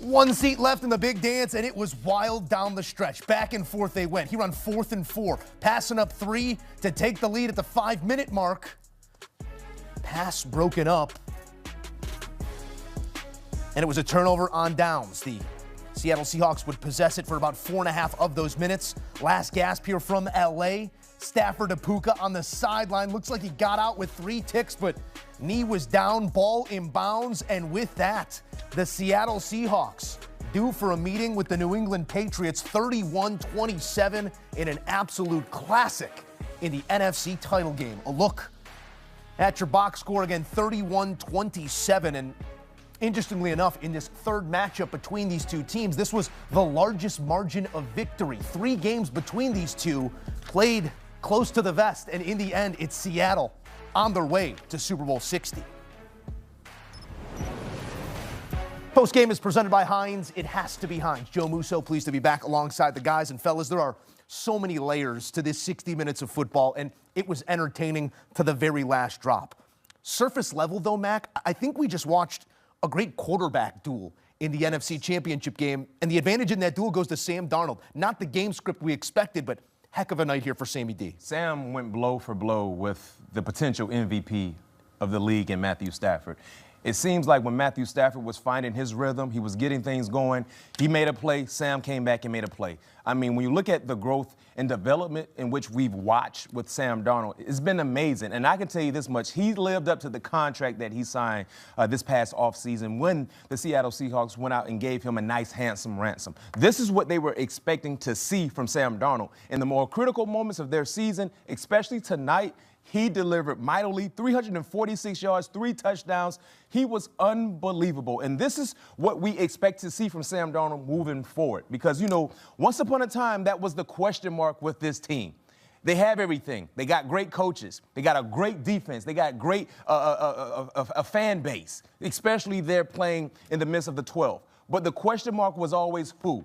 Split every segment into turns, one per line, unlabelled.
One seat left in the big dance, and it was wild down the stretch. Back and forth they went. He ran 4th and 4, passing up 3 to take the lead at the 5-minute mark. Pass broken up. And it was a turnover on downs. The Seattle Seahawks would possess it for about 4.5 of those minutes. Last gasp here from LA. Stafford to Puka on the sideline. Looks like he got out with 3 ticks, but knee was down, ball inbounds, and with that, the Seattle Seahawks due for a meeting with the New England Patriots, 31-27 in an absolute classic in the NFC title game. A look at your box score again, 31-27, and interestingly enough, in this third matchup between these two teams, this was the largest margin of victory. 3 games between these two played close to the vest, and in the end, it's Seattle on their way to Super Bowl 60. Postgame is presented by Heinz. It has to be Heinz. Joe Musso, pleased to be back alongside the guys. And fellas, there are so many layers to this 60 minutes of football, and it was entertaining to the very last drop. Surface level, though, Mac, I think we just watched a great quarterback duel in the NFC Championship game, and the advantage in that duel goes to Sam Darnold. Not the game script we expected, but heck of a night here for Sammy D.
Sam went blow for blow with the potential MVP of the league in Matthew Stafford. It seems like when Matthew Stafford was finding his rhythm, he was getting things going, he made a play, Sam came back and made a play. I mean, when you look at the growth and development in which we've watched with Sam Darnold, it's been amazing. And I can tell you this much, he lived up to the contract that he signed this past offseason when the Seattle Seahawks went out and gave him a nice, handsome ransom. This is what they were expecting to see from Sam Darnold. In the more critical moments of their season, especially tonight, he delivered mightily, 346 yards, 3 touchdowns. He was unbelievable. And this is what we expect to see from Sam Darnold moving forward. Because, you know, once upon a time, that was the question mark with this team. They have everything. They got great coaches. They got a great defense. They got great a fan base, especially they're playing in the midst of the 12. But the question mark was always who?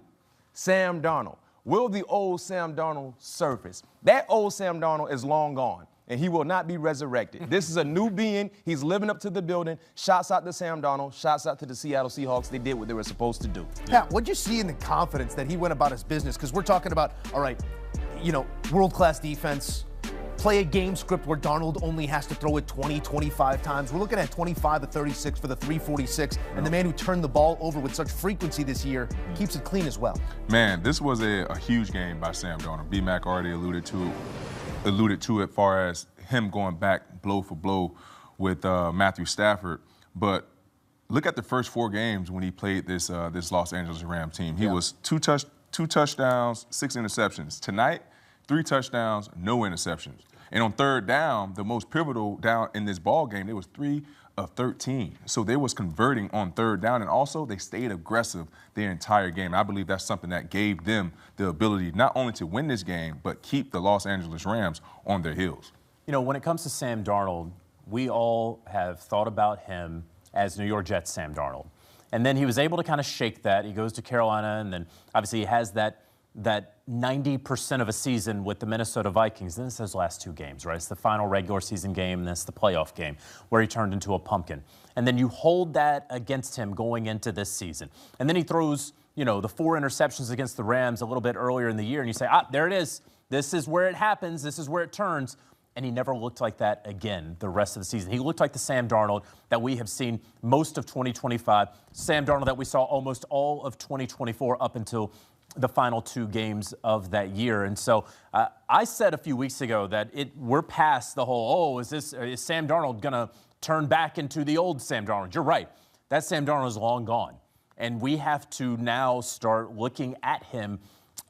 Sam Darnold. Will the old Sam Darnold surface? That old Sam Darnold is long gone, and he will not be resurrected. This is a new being. He's living up to the building. Shouts out to Sam Darnold. Shouts out to the Seattle Seahawks. They did what they were supposed to do.
Pat, what'd you see in the confidence that he went about his business? Because we're talking about, all right, you know, world-class defense, play a game script where Darnold only has to throw it 20, 25 times. We're looking at 25 to 36 for the 346, and the man who turned the ball over with such frequency this year keeps it clean as well.
Man, this was a huge game by Sam Darnold. B-Mac already alluded to it, far as him going back blow for blow with Matthew Stafford. But look at the first 4 games when he played this Los Angeles Rams team. He was two touchdowns, 6 interceptions. Tonight, 3 touchdowns, no interceptions. And on third down, the most pivotal down in this ball game, it was 3 of 13. So they was converting on third down, and also they stayed aggressive their entire game. I believe that's something that gave them the ability not only to win this game, but keep the Los Angeles Rams on their heels.
You know, when it comes to Sam Darnold, we all have thought about him as New York Jets Sam Darnold. And then he was able to kind of shake that. He goes to Carolina, and then obviously he has that 90% of a season with the Minnesota Vikings. Then it's those last 2 games, right? It's the final regular season game, and it's the playoff game where he turned into a pumpkin. And then you hold that against him going into this season. And then he throws, you know, the 4 interceptions against the Rams a little bit earlier in the year, and you say, there it is. This is where it happens. This is where it turns. And he never looked like that again the rest of the season. He looked like the Sam Darnold that we have seen most of 2025, Sam Darnold that we saw almost all of 2024 up until the final 2 games of that year. And so I said a few weeks ago that we're past the whole, is Sam Darnold going to turn back into the old Sam Darnold? You're right. That Sam Darnold is long gone. And we have to now start looking at him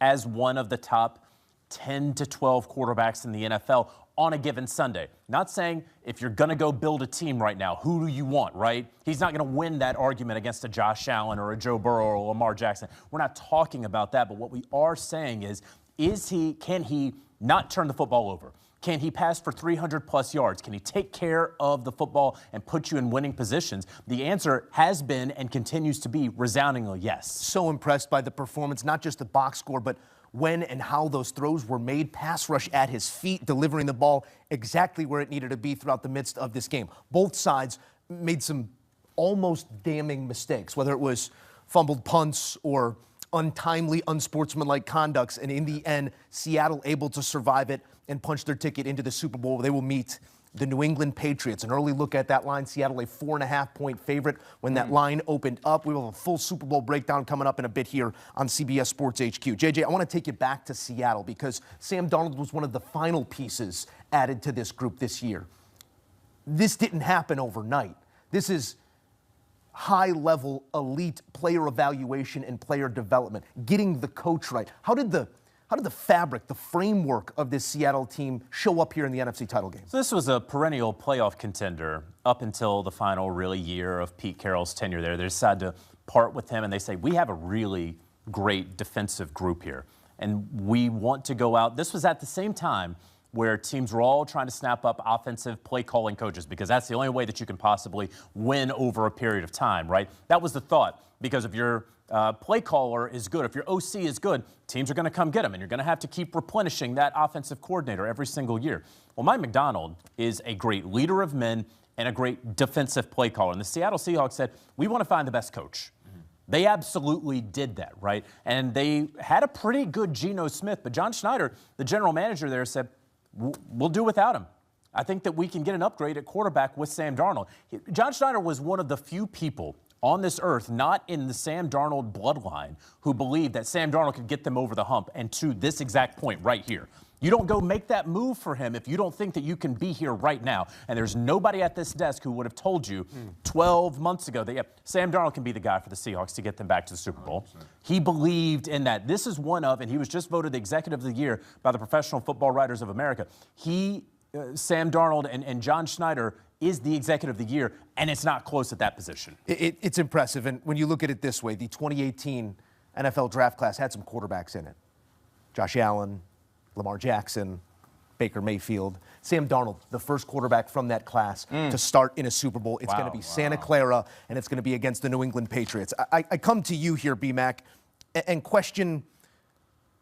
as one of the top 10 to 12 quarterbacks in the NFL on a given Sunday. Not saying if you're going to go build a team right now, who do you want, right? He's not going to win that argument against a Josh Allen or a Joe Burrow or a Lamar Jackson. We're not talking about that, but what we are saying is can he not turn the football over? Can he pass for 300-plus yards? Can he take care of the football and put you in winning positions? The answer has been and continues to be resoundingly yes.
So impressed by the performance, not just the box score, but when and how those throws were made. Pass rush at his feet, delivering the ball exactly where it needed to be throughout the midst of this game. Both sides made some almost damning mistakes, whether it was fumbled punts or untimely, unsportsmanlike conducts. And in the end, Seattle able to survive it and punch their ticket into the Super Bowl. They will meet the New England Patriots. An early look at that line, Seattle a 4.5-point favorite when that line opened up. We will have a full Super Bowl breakdown coming up in a bit here on CBS Sports HQ. JJ, I want to take you back to Seattle because Sam Darnold was one of the final pieces added to this group this year. This didn't happen overnight. This is high-level, elite player evaluation and player development, getting the coach right. How did the fabric, the framework of this Seattle team show up here in the NFC title game?
So this was a perennial playoff contender up until the final really year of Pete Carroll's tenure there. They decided to part with him, and they say, we have a really great defensive group here, and we want to go out. This was at the same time where teams were all trying to snap up offensive play calling coaches because that's the only way that you can possibly win over a period of time, right? That was the thought, because if your play caller is good, if your OC is good, teams are going to come get him, and you're going to have to keep replenishing that offensive coordinator every single year. Well, Mike Macdonald is a great leader of men and a great defensive play caller, and the Seattle Seahawks said, we want to find the best coach. They absolutely did that, right? And they had a pretty good Geno Smith, but John Schneider, the general manager there, said, we'll do without him. I think that we can get an upgrade at quarterback with Sam Darnold. John Schneider was one of the few people on this earth, not in the Sam Darnold bloodline, who believed that Sam Darnold could get them over the hump, and to this exact point right here. You don't go make that move for him if you don't think that you can be here right now. And there's nobody at this desk who would have told you 12 months ago that, Sam Darnold can be the guy for the Seahawks to get them back to the Super Bowl. 100%. He believed in that. This is one of, and he was just voted the Executive of the Year by the Professional Football Writers of America. Sam Darnold and John Schneider is the Executive of the Year, and it's not close at that position.
It's impressive. And when you look at it this way, the 2018 NFL draft class had some quarterbacks in it. Josh Allen, Lamar Jackson, Baker Mayfield. Sam Darnold, the first quarterback from that class to start in a Super Bowl. It's going to be Santa Clara, and it's going to be against the New England Patriots. I come to you here, B-Mac, and question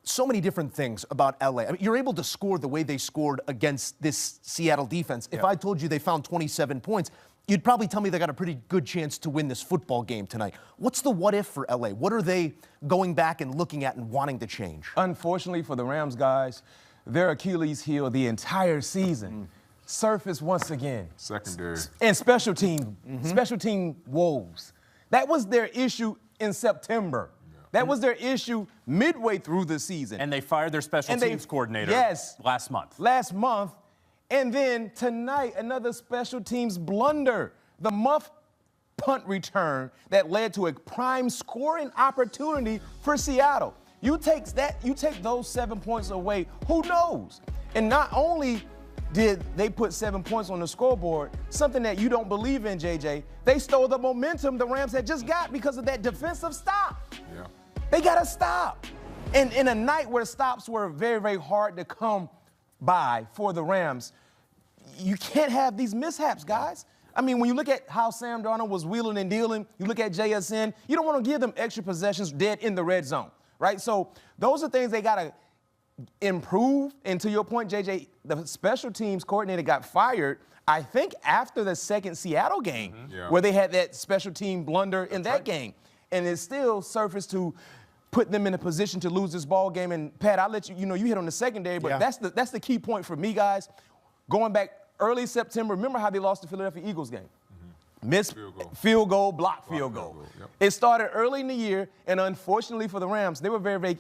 so many different things about LA. I mean, you're able to score the way they scored against this Seattle defense. If I told you they found 27 points, you'd probably tell me they got a pretty good chance to win this football game tonight. What's the what if for LA? What are they going back and looking at and wanting to change?
Unfortunately for the Rams, guys, their Achilles heel the entire season surfaced once again.
Secondary.
And special team woes. That was their issue in September. That was their issue midway through the season.
And they fired their special teams coordinator last month.
Last month. And then tonight, another special teams blunder. The muff punt return that led to a prime scoring opportunity for Seattle. You take those 7 points away, who knows? And not only did they put 7 points on the scoreboard, something that you don't believe in, JJ, they stole the momentum the Rams had just got because of that defensive stop.
Yeah.
They got to stop. And in a night where stops were very, very hard to come by for the Rams, you can't have these mishaps, guys. I mean, when you look at how Sam Darnold was wheeling and dealing, you look at JSN, you don't want to give them extra possessions dead in the red zone, right? So those are things they got to improve. And to your point, JJ, the special teams coordinator got fired, I think, after the second Seattle game, where they had that special team blunder in that game. And it still surfaced to put them in a position to lose this ball game. And, Pat, I'll let you, you hit on the secondary, but that's the key point for me, guys. Going back early September, remember how they lost the Philadelphia Eagles game? Missed field goal, blocked field goal. It started early in the year, and unfortunately for the Rams, they were very, very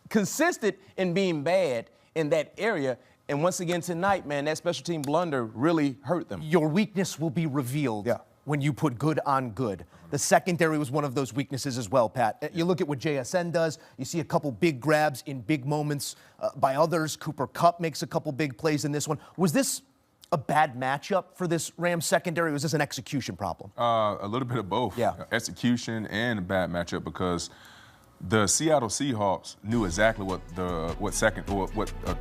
consistent in being bad in that area. And once again tonight, man, that special team blunder really hurt them.
Your weakness will be revealed when you put good on good. The secondary was one of those weaknesses as well, Pat. You look at what JSN does. You see a couple big grabs in big moments by others. Cooper Kupp makes a couple big plays in this one. Was this a bad matchup for this Rams secondary, or was this an execution problem?
A little bit of both. Execution and a bad matchup, because the Seattle Seahawks knew exactly what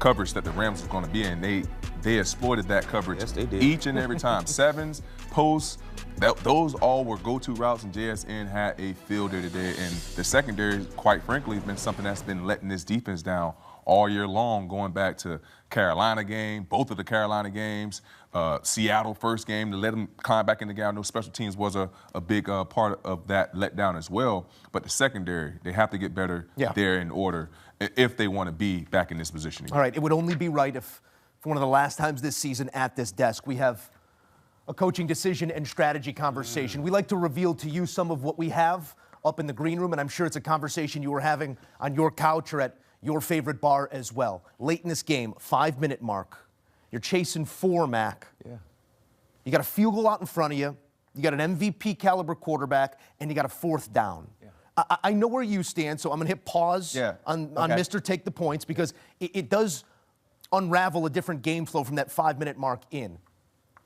coverage that the Rams was going to be in. They exploited that coverage each and every time. Sevens, posts, those all were go-to routes, and JSN had a field day today. And the secondary, quite frankly, has been something that's been letting this defense down all year long, going back to Carolina game, both of the Carolina games, Seattle first game to let them climb back in the game. I know special teams was a big part of that letdown as well. But the secondary, they have to get better there in order if they want to be back in this position again.
All right, it would only be right if for one of the last times this season at this desk, we have a coaching decision and strategy conversation. We like to reveal to you some of what we have up in the green room, and I'm sure it's a conversation you were having on your couch or at your favorite bar as well. Late in this game, 5-minute mark. You're chasing 4, Mac.
Yeah.
You got a field goal out in front of you. You got an MVP caliber quarterback, and you got a 4th down. Yeah. I know where you stand, so I'm going to hit pause on Mr. Take the Points because it does unravel a different game flow from that 5-minute mark in.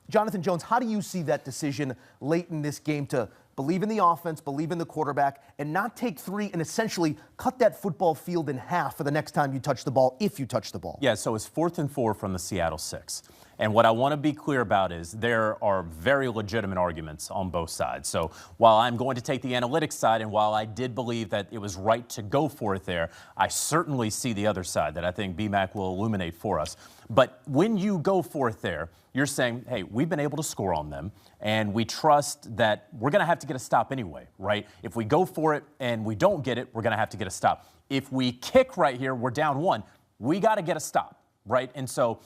Jonathan Jones, how do you see that decision late in this game to believe in the offense, believe in the quarterback, and not take 3 and essentially cut that football field in half for the next time you touch the ball, if you touch the ball?
Yeah, so it's 4th and 4 from the Seattle 6. And what I want to be clear about is there are very legitimate arguments on both sides. So while I'm going to take the analytics side, and while I did believe that it was right to go for it there, I certainly see the other side that I think BMAC will illuminate for us. But when you go for it there, you're saying, hey, we've been able to score on them, and we trust that we're going to have to get a stop anyway, right? If we go for it and we don't get it, we're going to have to get a stop. If we kick right here, we're down 1, we got to get a stop. Right? And so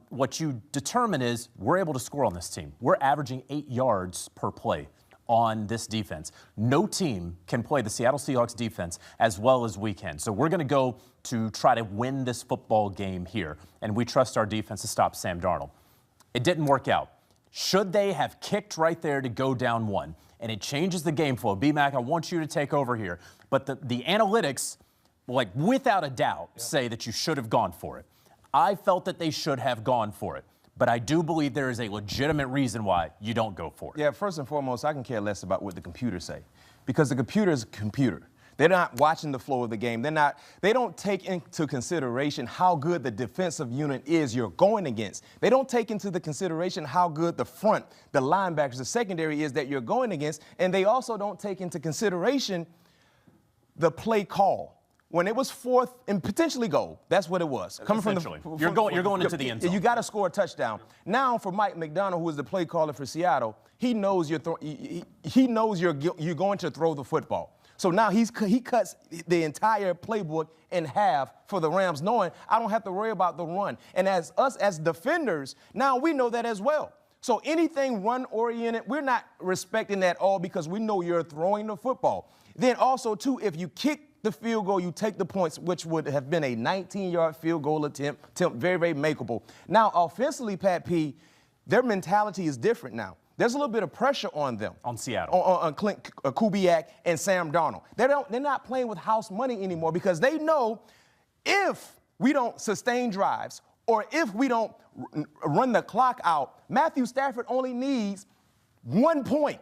what you determine is we're able to score on this team. We're averaging 8 yards per play on this defense. No team can play the Seattle Seahawks defense as well as we can. So we're going to go to try to win this football game here, and we trust our defense to stop Sam Darnold. It didn't work out. Should they have kicked right there to go down 1? And it changes the game flow. BMAC, I want you to take over here. But the analytics, like without a doubt, say that you should have gone for it. I felt that they should have gone for it, but I do believe there is a legitimate reason why you don't go for it.
Yeah, first and foremost, I can care less about what the computers say because the computer is a computer. They're not watching the flow of the game. They don't take into consideration how good the defensive unit is you're going against. They don't take into the consideration how good the front, the linebackers, the secondary is that you're going against, and they also don't take into consideration the play call. When it was 4th and potentially goal, that's what it was.
Coming from you're going into the end zone.
You got to score a touchdown. Now, for Mike McDonald, who is the play caller for Seattle, he knows you're going to throw the football. So now he cuts the entire playbook in half for the Rams, knowing I don't have to worry about the run. And as us as defenders, now we know that as well. So anything run-oriented, we're not respecting that all because we know you're throwing the football. Then also, too, if you kick the field goal, you take the points, which would have been a 19-yard field goal attempt, very, very makeable. Now, offensively, Pat P, their mentality is different now. There's a little bit of pressure on them.
On Seattle.
On Clint Kubiak and Sam Darnold. They're not playing with house money anymore because they know if we don't sustain drives or if we don't run the clock out, Matthew Stafford only needs 1 point,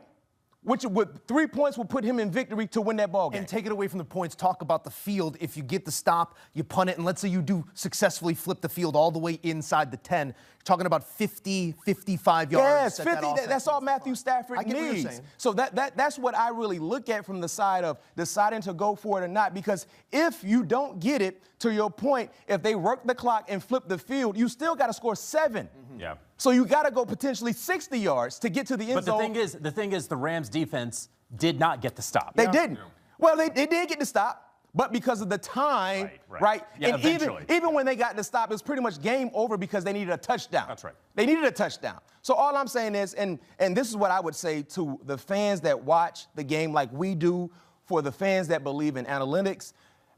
which with 3 points will put him in victory to win that ball game.
And take it away from the points, talk about the field. If you get the stop, you punt it, and let's say you do successfully flip the field all the way inside the 10, you're talking about 50, 55 yards.
Yes, 50, that's all Matthew Stafford needs. So that's what I really look at from the side of deciding to go for it or not, because if you don't get it, to your point, if they work the clock and flip the field, you still got to score 7.
Mm-hmm. Yeah.
So you got to go potentially 60 yards to get to the end zone.
But the thing is, the Rams defense did not get the stop.
They didn't. Well, they did get the stop, but because of the time, right?
Yeah,
and even when they got the stop, it was pretty much game over because they needed a touchdown.
That's right.
They needed a touchdown. So all I'm saying is, and this is what I would say to the fans that watch the game like we do, for the fans that believe in analytics,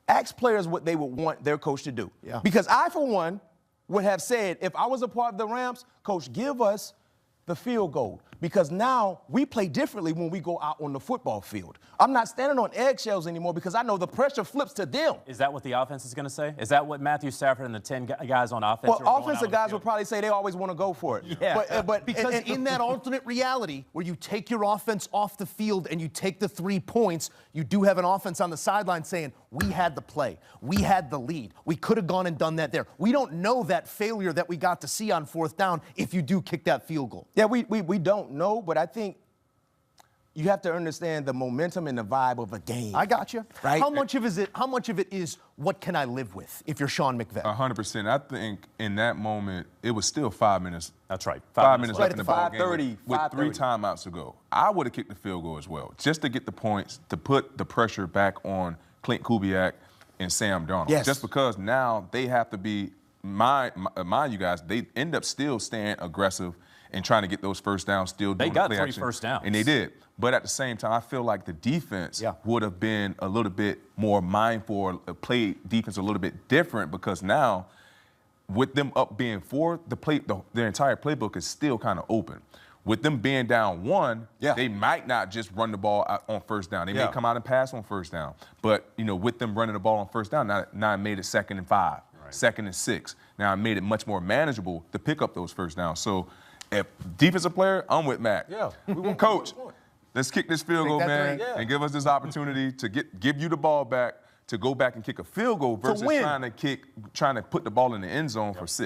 ask players what they would want their coach to do.
Yeah.
Because I, for one, would have said, if I was a part of the Rams, coach, give us the field goal. Because now we play differently when we go out on the football field. I'm not standing on eggshells anymore because I know the pressure flips to them.
Is that what the offense is going to say? Is that what Matthew Stafford and the 10 guys on offense
Well, offensive guys would probably say they always want to go for it.
Yeah.
But
because in that alternate reality where you take your offense off the field and you take the 3 points, you do have an offense on the sideline saying, we had the play. We had the lead. We could have gone and done that there. We don't know that failure that we got to see on 4th down if you do kick that field goal.
Yeah, we don't know, but I think you have to understand the momentum and the vibe of a game.
I got you.
Right?
How much of it is what can I live with if you're Sean McVay?
100%. I think in that moment, it was still 5 minutes.
That's right.
5 minutes left in
Right
the
at
ball
the
game
5:30,
with 3 timeouts to go. I would have kicked the field goal as well, just to get the points, to put the pressure back on Clint Kubiak and Sam Darnold.
Yes.
Just because now they have to be, mind you guys, they end up still staying aggressive and trying to get those first downs, still doing
They got
play
3
action.
first downs.
And they did. But at the same time, I feel like the defense would have been a little bit more mindful, played defense a little bit different, because now, with them up being 4, their entire playbook is still kind of open. With them being down 1, they might not just run the ball out on first down. They may come out and pass on first down. But, with them running the ball on first down, now I made it 2nd and 5, 2nd and 6. Now I made it much more manageable to pick up those first downs. So, if defensive player, I'm with Mac.
Yeah.
Coach, let's kick this field goal, man, and give us this opportunity to give you the ball back, to go back and kick a field goal versus trying to put the ball in the end zone for 6.